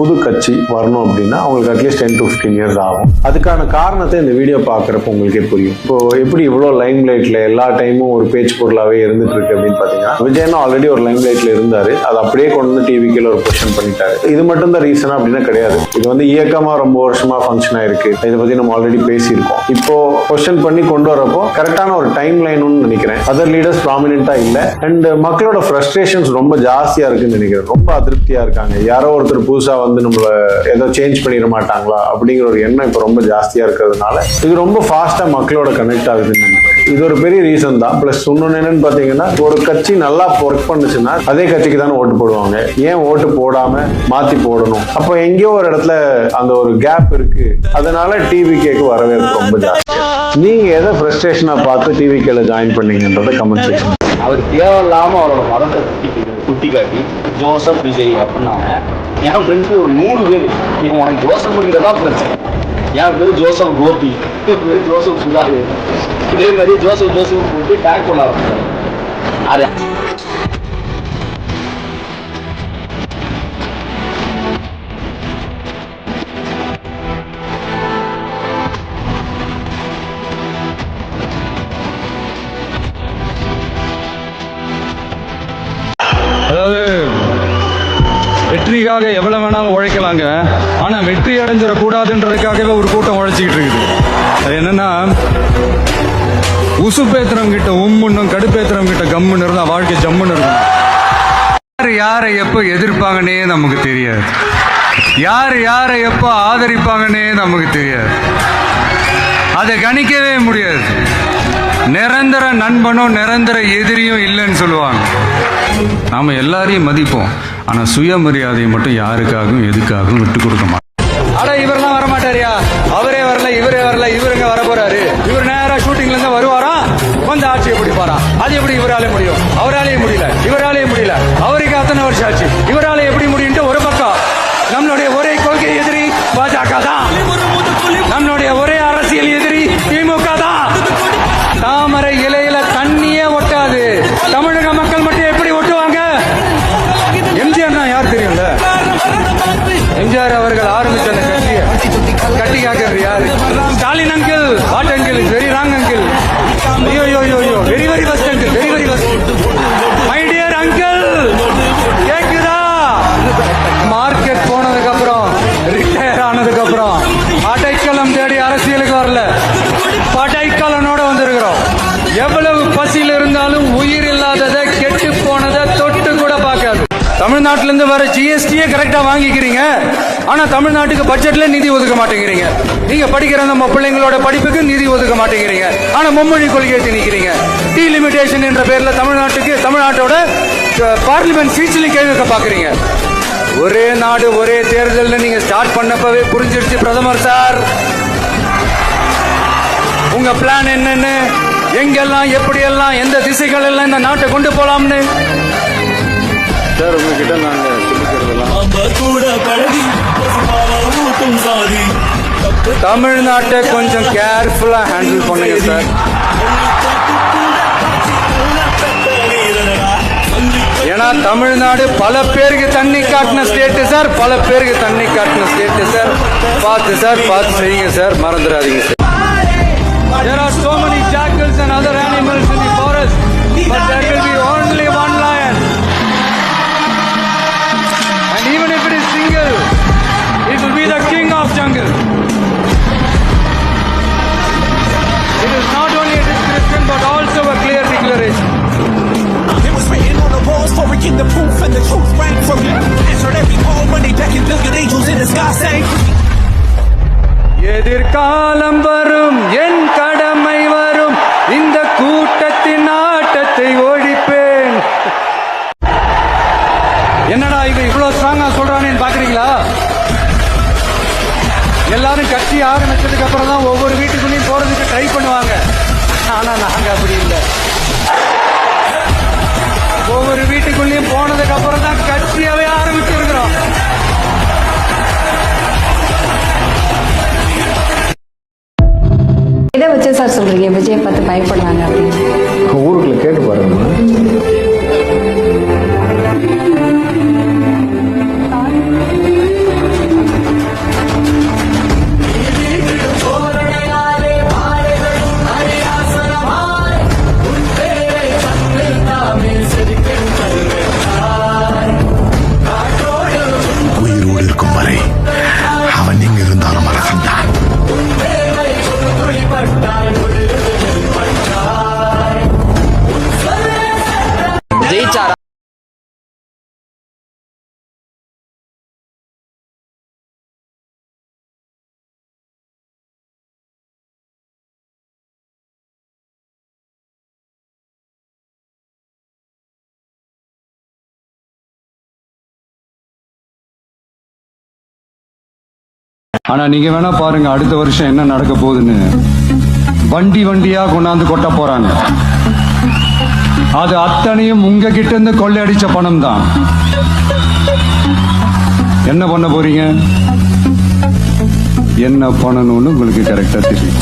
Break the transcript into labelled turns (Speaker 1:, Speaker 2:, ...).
Speaker 1: புது கட்சி வரணும் அப்படின்னா அவங்களுக்கு அட்லீஸ்ட் 10 to 15 years ஆகும். அதுக்கான காரணத்தை இந்த வீடியோ பார்க்குறப்ப உங்களுக்கே புரியும். இப்போ எப்படி இவ்வளோ லைம் லைட்ல எல்லா டைமும் ஒரு பேச்சு பொருளாவே இருந்துட்டு இருக்கு அப்படின்னு பாத்தீங்கன்னா, விஜயன் ஆல்ரெடி ஒரு லைம் லைட்ல இருந்தாரு, அதை அப்படியே கொண்டு வந்து டிவிக்கு ஒரு பொசிஷன் பண்ணிட்டாரு. இது மட்டும் தான் ரீசனா அப்படின்னா கிடையாது. இது வந்து இயக்கமா ரொம்ப வருஷமா ஃபங்க்ஷன் ஆயிருக்கு. இதை பத்தி நம்ம ஆல்ரெடி பேசியிருக்கோம். இப்போ கொஸ்டின் பண்ணி கொண்டு வரப்போ கரெக்டான ஒரு டைம் லைன்னு நினைக்கிறேன். அதர் லீடர்ஸ் ப்ராமினென்ட்டா இல்ல அண்ட் மக்களோட ஃப்ரஸ்ட்ரேஷன்ஸ் ரொம்ப ஜாஸ்தியா இருக்குன்னு நினைக்கிறேன். ரொம்ப அதிருப்தியா இருக்காங்க. யாரோ ஒருத்தர் புதுசா வந்து நம்மள ஏதோ சேஞ்ச் பண்ணிட மாட்டாங்களா அப்படிங்கிற ஒரு எண்ணம் இப்போ ரொம்ப ஜாஸ்தியா இருக்கிறதுனால இது ரொம்ப ஃபாஸ்டா மக்களோட கனெக்ட் ஆகுதுன்னு நினைக்கிறேன். இது ஒரு பெரிய ரீசன் தான். பிளஸ் இன்னொன்னு என்னன்னு பாத்தீங்கன்னா, ஒரு கட்சி நல்லா ஒர்க் பண்ணுச்சுன்னா அதே கட்சிக்கு தானே ஓட்டு போடுவாங்க. ஏன் ஓட்டு போடாம மாத்தி போடணும்? அப்போ எங்கேயோ ஒரு இடத்துல அந்த ஒரு கேப் இருக்கு. அதனால டிவிகேக்கு வரவேற்பு ரொம்ப ஜாஸ்தி. நீங்க எதை ஃப்ரஸ்ட்ரேஷனா பார்த்து டிவிகேல ஜாயின் பண்ணீங்கன்றத கமெண்ட் செக்ஷன்.
Speaker 2: அவர் தேவையில்லாம அவரோட மதத்தை குட்டி காட்டி ஜோசப் விஜய் அப்படின்னாங்க. என் ஃப்ரெண்ட்ஸு ஒரு 3 பேர் இவன் உனக்கு ஜோசப் தான் பிரச்சனை. என் பேர் ஜோசப் கோபி, பேர் ஜோசப் சுதாரு. இதே மாதிரி ஜோசப் போட்டு டேக் பண்ண ஆரம்பிச்சாங்க. அது
Speaker 3: வெற்றிக்காக எவ்வளவு வேணாலும் உழைக்கலாங்க. ஆனா வெற்றி அடைஞ்சிடக்கூடாதுன்றதுக்காகவே ஒரு கூட்டம் உழைச்சிக்கிட்டு இருக்குது. அது என்னன்னா, உசுப்பேத்திரம் கிட்ட உம்முன்னும் கடுப்பேத்திரம் கிட்ட கம்முன்னு இருந்தா வாழ்க்கை ஜம்முன்னு இருக்கும். யாரை எப்ப எதிர்ப்பாங்கன்னே நமக்கு தெரியாது. யாரை எப்ப ஆதரிப்பாங்கன்னே நமக்கு தெரியாது. அதை கணிக்கவே முடியாது. நிரந்தர நண்பனும் நிரந்தர எதிரியும் இல்லைன்னு சொல்லுவாங்க. நாம எல்லாரையும் மதிப்போம். ஆனா சுயமரியாதையை மட்டும் யாருக்காகவும் எதுக்காகவும் விட்டு கொடுக்க மாட்டோம். அட இவரெல்லாம் வர மாட்டாரியா, அவரே வரல, இவரே வரல, இவருங்க வர போறாரு, இவர் நேரா ஷூட்டிங்ல இருந்து வருவாரா, வந்து ஆட்சியை பிடிப்பாரா. அது எப்படி இவராலே முடியும்? அவராலே முடியல, இவராலே முடியல. அவருக்கு அத்தனை வருஷம் ஆச்சு, இவராலே எப்படி முடியும்? ஒரு பக்கம் நம்மளுடைய ஒரே கொள்கை எதிரி பாஜக தான். நம்மளுடைய ஒரே அரசியல் எதிரி திமுக தான். தாமரை இலையில தண்ணியே ஒட்டாது. தமிழக மக்கள் மட்டும் எப்படி ஒட்டுவாங்க? எம்ஜிஆர் தான் யார் தெரியும்ல? எம்ஜிஆர் அவர்கள் ஆரம்பிச்ச அந்த கட்சியை கட்டி காக்கிறது யாரு? Stalin uncle. What uncle? Is very wrong uncle. ஐயோ very very first uncle, very very first. My dear uncle, கேக்குதா? மார்க்கெட் போனதுக்கு அப்புறம், ரிட்டையர் ஆனதுக்கு அப்புறம் அடைக்கலம் தேடி அரசியலுக்கு வரல, படைக்கலனோட வந்திருக்கிறோம். எவ்வளவு பசியில் இருந்தாலும் உயிர் இல்லாததை, கெட்டு போனதை தொட்டு கூட பார்க்காது. தமிழ்நாட்டில இருந்து வர ஜிஎஸ்டியே கரெக்டா வாங்கிக்கிறீங்க. ஆனா தமிழ்நாட்டுக்கு பட்ஜெட்ல நிதி ஒதுக்க மாட்டேங்கிறீங்க. நீங்க படிக்கிற நம்ம பிள்ளைங்களோட படிப்புக்கு நிதி ஒதுக்க மாட்டேங்கிறீங்க. ஆனா மும்மொழி கொள்கையை திணிக்கிறீங்க. டீ லிமிடேஷன் என்ற பேர்ல தமிழ்நாட்டோட பார்லிமெண்ட் சீட்ஸ்ல கேட்க பாக்குறீங்க. ஒரே நாடு ஒரே தேர்தல் நீங்க ஸ்டார்ட் பண்ணப்பவே புரிஞ்சிருச்சு பிரதமர் சார். உங்க பிளான் என்னன்னு, எங்கெல்லாம் எப்படியெல்லாம் எந்த திசைகள் எல்லாம் இந்த நாட்டை கொண்டு போலாம்னு சார் உங்ககிட்ட நாங்க தமிழ்நாட்டை கொஞ்சம் கேர்ஃபுல்லா ஹேண்டில் பண்ணுங்க சார். ஏன்னா தமிழ்நாடு பல பேருக்கு தண்ணி காட்டின ஸ்டேட் சார், பல பேருக்கு தண்ணி காட்டின ஸ்டேட் சார். பார்த்து செய்யுங்க சார், மறந்துடாதீங்க sir. There are so many jackals and other animals in the forest, but there will be only one lion. And even if it is single, it will be the king of jungle. It is not only a description but also a clear declaration.
Speaker 4: It was written on the walls for a king, the proof and the truth rang from him. Answered every call when they beckoned, billion angels in the sky sang.
Speaker 3: எதிர்காலம் வரும், என் கடமை வரும், இந்த கூட்டத்தின் ஆட்டத்தை ஒழிப்பேன். என்னடா இவன் இவ்வளவு ஸ்ட்ராங்கா சொல்றானேன்னு பாக்குறீங்களா? எல்லாரும் கட்சி ஆரம்பிச்சதுக்கு அப்புறம் தான் ஒவ்வொரு வீட்டுக்குள்ளேயும் போறதுக்கு ட்ரை பண்ணுவாங்க. ஆனா நாங்க அப்படி இல்லை. ஒவ்வொரு வீட்டுக்குள்ளேயும் போனதுக்கு அப்புறம் தான் கட்சியாவே ஆரம்பிச்சிருக்கிறோம்.
Speaker 5: இதை வச்சு சார் சொல்றீங்க விஜய் பார்த்து பயப்படுறாங்க அப்படின்னு?
Speaker 1: ஊருக்குள்ள கேட்டு பாருங்க.
Speaker 3: ஆனா நீங்க வேணா பாருங்க அடுத்த வருஷம் என்ன நடக்க போகுதுன்னு. வண்டி வண்டியா கொண்டாந்து கொட்ட போறாங்க. அது அத்தனையும் உங்ககிட்ட இருந்து கொள்ளையடிச்ச பணம் தான். என்ன பண்ண போறீங்க? என்ன பண்ணணும்னு உங்களுக்கு கரெக்டா தெரியும்.